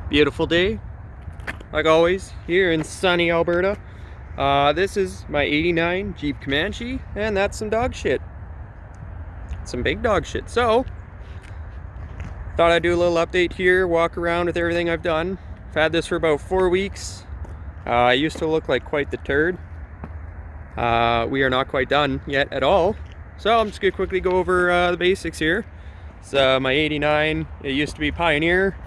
Beautiful day, like always, here in sunny Alberta. This is my 89 Jeep Comanche, and that's some dog shit. Some big dog shit. So, thought I'd do a little update here, walk around with everything I've done. I've had this for about 4 weeks. I used to look like quite the turd. We are not quite done yet at all. So I'm just gonna quickly go over the basics here. It's my 89, it used to be Pioneer.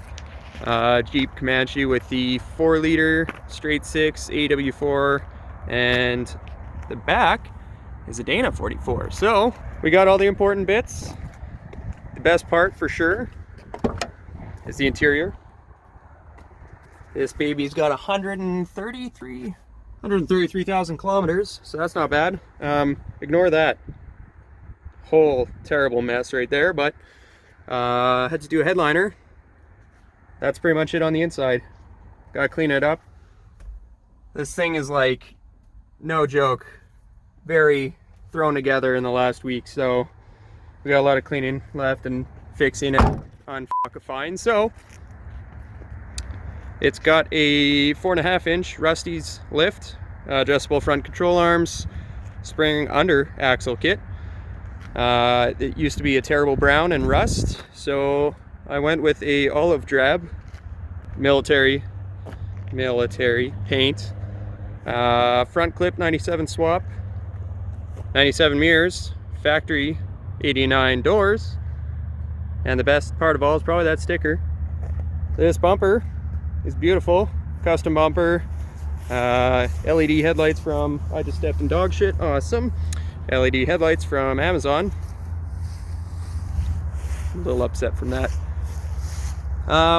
Jeep Comanche with the 4-liter straight 6 AW4, and the back is a Dana 44. So we got all the important bits. The best part for sure is the interior. This baby's got 133,000 kilometers, so that's not bad. Ignore that whole terrible mess right there, but had to do a headliner. That's pretty much it on the inside. Gotta clean it up. This thing is like, no joke, very thrown together in the last week, so we got a lot of cleaning left and fixing it on fine. So it's got a 4.5-inch Rusty's lift, adjustable front control arms, spring under axle kit. It used to be a terrible brown and rust, so I went with a olive drab military paint. Front clip 97 swap, 97 mirrors, factory 89 doors, and the best part of all is probably that sticker. This bumper is beautiful, custom bumper, LED headlights from, I just stepped in dog shit, awesome. LED headlights from Amazon. A little upset from that.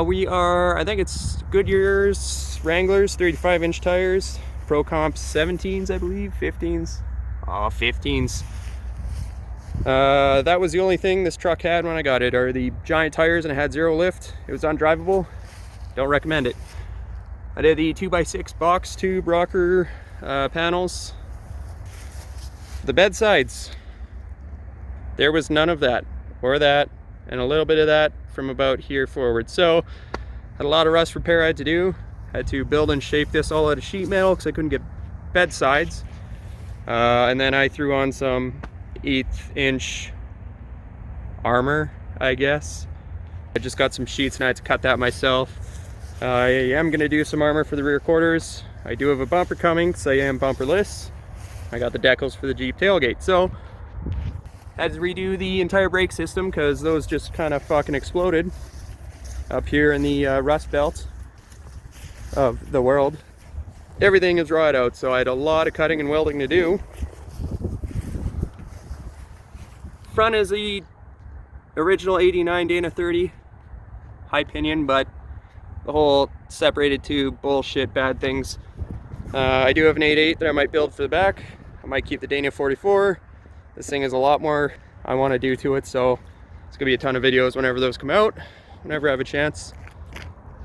We are, I think it's Goodyear's Wranglers 35-inch tires, Pro Comp 17s, I believe, 15s. Oh, 15s. That was the only thing this truck had when I got it, are the giant tires, and it had 0 lift. It was undrivable. Don't recommend it. I did the 2x6 box tube rocker panels. The bed sides, there was none of that, or that, and a little bit of that from about here forward. So had a lot of rust repair I had to do. Had to build and shape this all out of sheet metal because I couldn't get bed sides. And then I threw on some 1/8-inch armor, I guess. I just got some sheets and I had to cut that myself. I am gonna do some armor for the rear quarters. I do have a bumper coming because I am bumperless. I got the decals for the Jeep tailgate. So had to redo the entire brake system because those just kind of fucking exploded up here in the rust belt of the world. Everything is rotted out, so I had a lot of cutting and welding to do. Front is the original 89 Dana 30 high pinion, but the whole separated tube bullshit, bad things. I do have an 8.8 that I might build for the back. I might keep the Dana 44. This thing is a lot more I want to do to it, so it's gonna be a ton of videos whenever those come out, whenever I have a chance.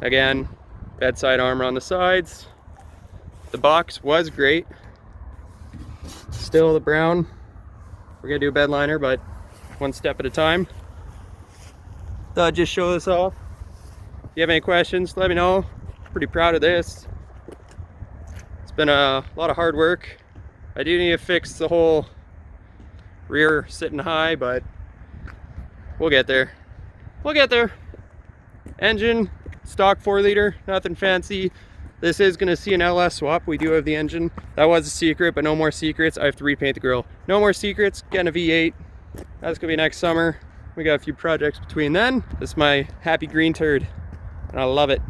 Again, bedside armor on the sides. The box was great. Still the brown. We're gonna do a bed liner, but one step at a time. Thought I'd just show this off. If you have any questions, let me know. Pretty proud of this. It's been a lot of hard work. I do need to fix the whole rear sitting high, but we'll get there. We'll get there. Engine, stock 4-liter, nothing fancy. This is gonna see an LS swap. We do have the engine. That was a secret, but no more secrets. I have to repaint the grille. No more secrets, getting a V8. That's gonna be next summer. We got a few projects between then. This is my happy green turd, and I love it.